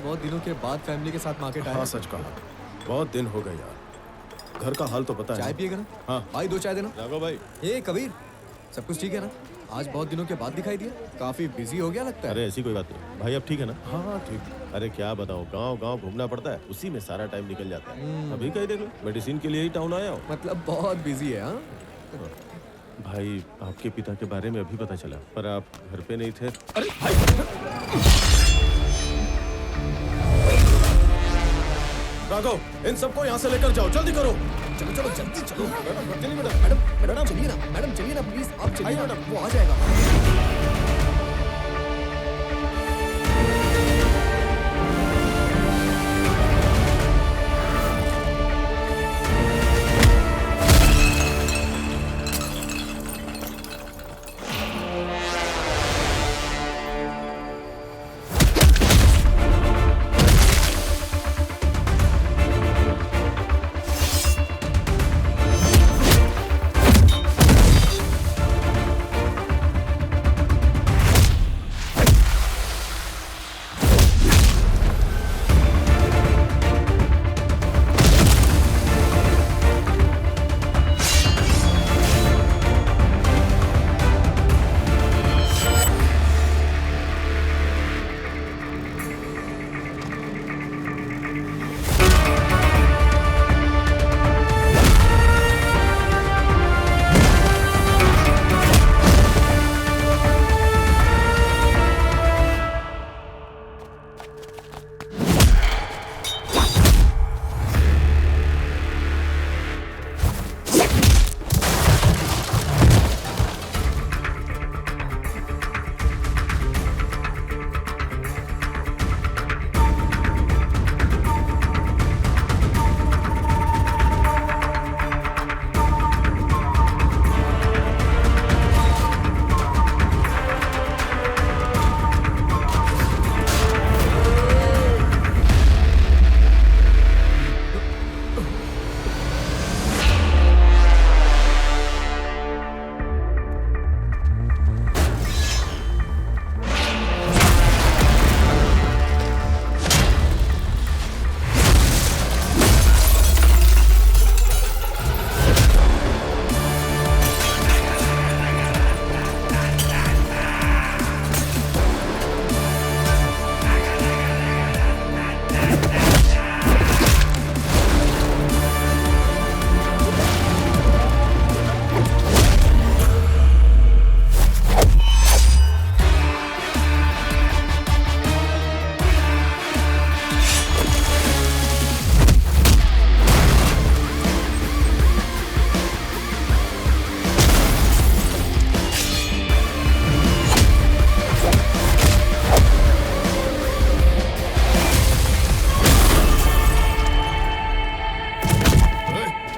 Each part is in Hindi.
बहुत दिनों के बाद फैमिली के साथ मार्केट आया। हाँ सच कहा, बहुत दिन हो गए यार। घर का हाल तो पता है चाय ना? पिएगा ना? हाँ भाई 2 चाय देना। राघव भाई। ए कबीर, सब कुछ ठीक है ना? आज बहुत दिनों के बाद दिखाई दिया, काफी बिजी हो गया लगता है। अरे ऐसी कोई बात नहीं भाई, अब ठीक है ना? हाँ हाँ ठीक। अरे क्या बताऊं, गांव गांव घूमना पड़ता है, उसी में सारा टाइम निकल जाता है। अभी कहीं देख लो, मेडिसिन के लिए ही टाउन आया हूँ। मतलब बहुत बिजी है। हाँ भाई आपके पिता के बारे में अभी पता चला, पर आप घर पे नहीं थे। अरे भाई, राघव, इन सबको यहाँ से लेकर जाओ, जल्दी करो। चलो चलो जल्दी चलो। मैडम चलिए मैडम चलिए ना, मैडम चलिए ना प्लीज, आप चलिए ना, वो आ जाएगा।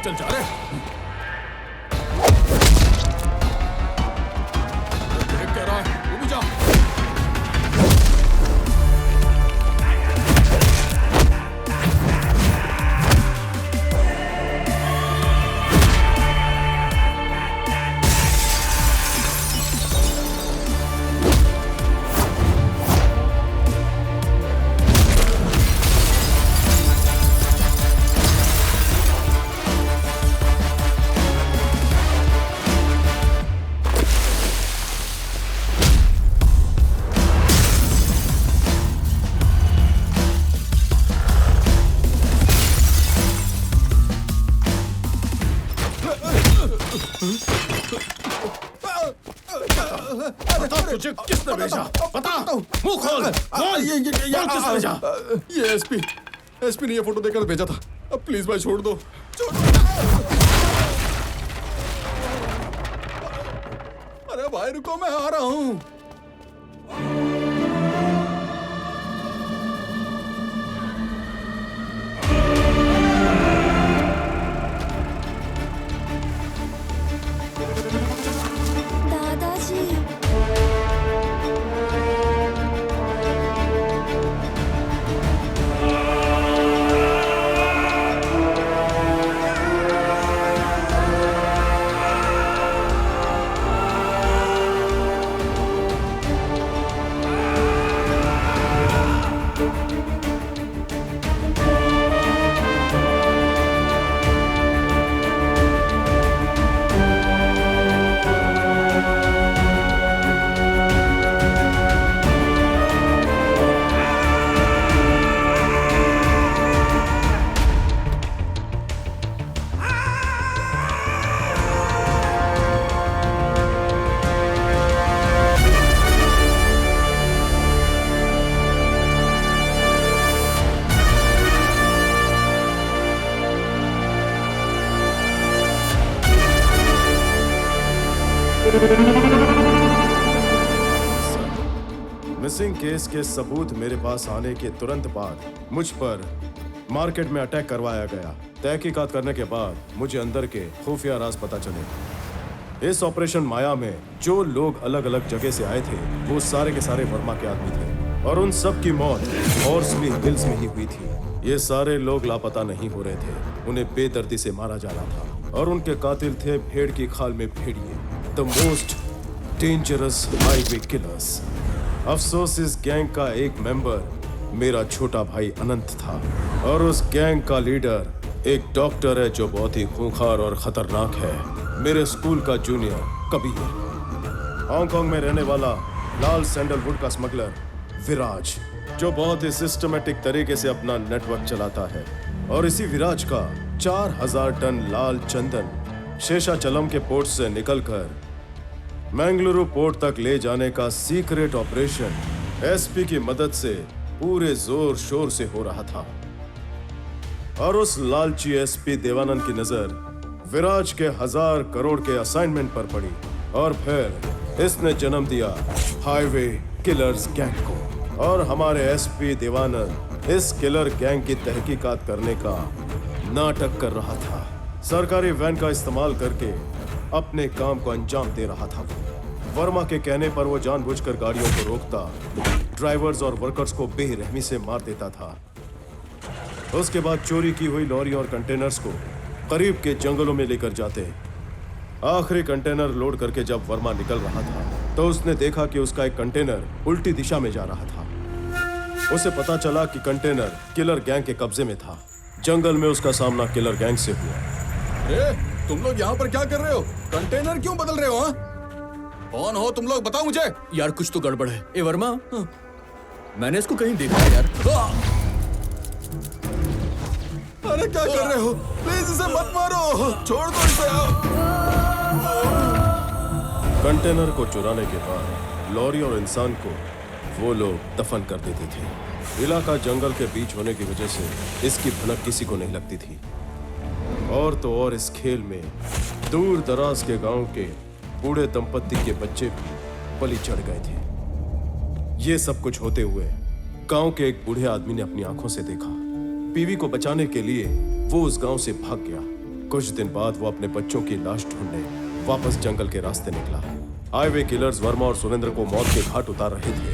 चल जा रहे। देख क्या रहा है, वो भी जा। बता तुझे किसने भेजा? बता, मुंह खोल, बोल, बोल किसने भेजा? ये एसपी ने ये फोटो देखकर भेजा था। अब प्लीज भाई छोड़ दो। अरे भाई रुको, मैं आ रहा हूँ। दादाजी, मिसिंग केस के सबूत मेरे पास आने के तुरंत बाद मुझ पर मार्केट में अटैक करवाया गया। तहकीकात करने के बाद मुझे अंदर के खुफिया राज पता चले। इस ऑपरेशन माया में जो लोग अलग अलग जगह से आए थे वो सारे के सारे वर्मा के आदमी थे और उन सब की मौत हॉर्सली हिल्स में ही हुई थी। ये सारे लोग लापता नहीं हो रहे थे, उन्हें बेदर्दी से मारा जा रहा था और उनके कातिल थे भेड़ की खाल में भेड़िए, the most dangerous highway killers. अफसोस इस गैंग का एक मेंबर मेरा छोटा भाई अनंत था और उस गैंग का लीडर एक डॉक्टर है जो बहुत ही खूंखार और खतरनाक है, मेरे स्कूल का जूनियर कबीर। हांगकांग में रहने वाला लाल सैंडलवुड का स्मगलर विराज, जो बहुत ही सिस्टमेटिक तरीके से अपना नेटवर्क चलाता है। और इसी विराज का 4000 टन लाल चंदन शेषाचलम के पोर्ट से निकलकर मैंगलुरु पोर्ट तक ले जाने का सीक्रेट ऑपरेशन एसपी की मदद से पूरे जोर शोर से हो रहा था। और उस लालची एसपी देवानंद की नजर विराज के 1000 करोड़ के असाइनमेंट पर पड़ी और फिर इसने जन्म दिया हाईवे किलर्स गैंग को। और हमारे एसपी देवानंद इस किलर गैंग की तहकीकात करने का नाटक कर रहा था। सरकारी वैन का इस्तेमाल करके अपने काम को अंजाम दे रहा था। वर्मा के कहने पर वो जानबूझकर गाड़ियों को रोकता, ड्राइवर्स और वर्कर्स को बेरहमी से मार देता था। उसके बाद चोरी की हुई लॉरी और कंटेनर्स को करीब के जंगलों में लेकर जाते। आखिरी कंटेनर लोड करके जब वर्मा निकल रहा था तो उसने देखा कि उसका एक कंटेनर उल्टी दिशा में जा रहा था। उसे पता चला कि कंटेनर किलर गैंग के कब्जे में था। जंगल में उसका सामना किलर गैंग से हुआ। तुम लोग यहाँ पर क्या कर रहे हो? कंटेनर क्यों बदल रहे हो? कौन हो तुम लोग, बताओ मुझे। यार कुछ तो गड़बड़ है। ए वर्मा, मैंने इसको कहीं देखा है यार। अरे क्या कर रहे हो? प्लीज इसे मत मारो, छोड़ दो इसे। कंटेनर को चुराने के बाद लॉरी और इंसान को वो लोग दफन कर देते थे। इलाका जंगल के बीच होने की वजह से इसकी भनक किसी को नहीं लगती थी। और तो और इस खेल में दूर दराज के गांव के बूढ़े दंपत्ति के बच्चे भी बलि चढ़ गए थे। ये सब कुछ होते हुए गांव के एक बूढ़े आदमी ने अपनी आंखों से देखा। बीवी को बचाने के लिए वो उस गांव से भाग गया। कुछ दिन बाद वो अपने बच्चों की लाश ढूंढने वापस जंगल के रास्ते निकला। हाईवे किलर्स वर्मा और सुरेंद्र को मौत के घाट उतार रहे थे।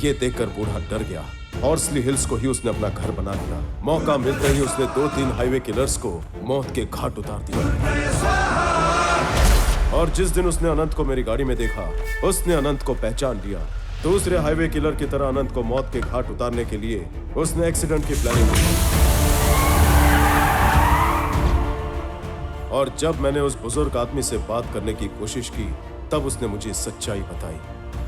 ये देखकर बूढ़ा डर गया। हॉर्सली हिल्स को ही उसने अपना घर बना लिया। मौका मिलते ही उसने 2-3 हाईवे किलर्स को मौत के घाट उतार दिया। और जिस दिन उसने अनंत को मेरी गाड़ी में देखा, उसने अनंत को पहचान लिया। दूसरे हाईवे किलर की तरह अनंत को मौत के घाट उतारने के लिए उसने एक्सीडेंट की प्लानिंग की। और जब मैंने उस बुजुर्ग आदमी से बात करने की कोशिश की तब उसने मुझे सच्चाई बताई।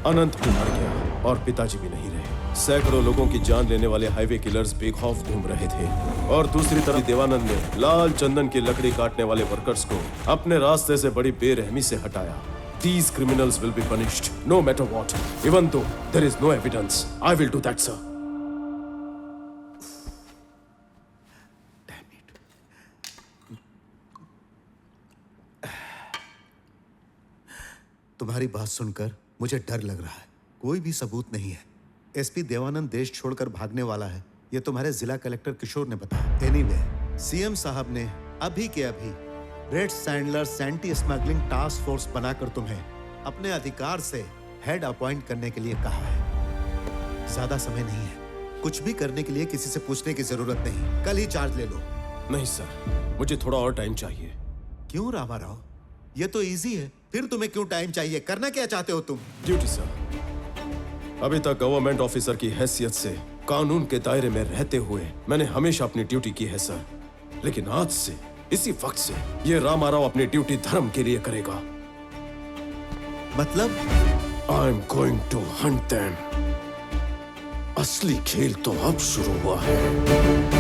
अनंत भी मर गया और पिताजी भी नहीं रहे। सैकड़ों लोगों की जान लेने वाले हाईवे किलर्स बेखौफ घूम रहे थे और दूसरी तरफ देवानंद ने लाल चंदन की लकड़ी काटने वाले वर्कर्स को अपने रास्ते से बड़ी बेरहमी से हटाया। These criminals will be punished, no matter what, even though there is no evidence. I will do that, sir. Damn it. तुम्हारी बात सुनकर मुझे डर लग रहा है। कोई भी सबूत नहीं है। एसपी देवानंद देश छोड़कर भागने वाला है, ये तुम्हारे जिला कलेक्टर किशोर ने बताया। एनीवे, सीएम साहब ने अभी के अभी red sanders anti smuggling task force बनाकर तुम्हें अपने अधिकार से हेड अपॉइंट करने के लिए कहा है। ज्यादा समय नहीं है। कुछ भी करने के लिए किसी से पूछने की जरूरत नहीं। कल ही चार्ज ले लो। नहीं सर, मुझे थोड़ा और टाइम चाहिए। क्यों रामाराव? ये तो इजी है। फिर तुम्हें क्यों टाइम चाहिए? करना क्या चाहते हो तुम? Duty sir. अभी तक गवर्नमेंट ऑफिसर की हैसियत से कानून के दायरे में रहते हुए मैंने हमेशा अपनी ड्यूटी की है सर। लेकिन आज से, इसी वक्त से ये रामाराव अपनी ड्यूटी धर्म के लिए करेगा। मतलब? I am going to hunt them. असली खेल तो अब शुरू हुआ है।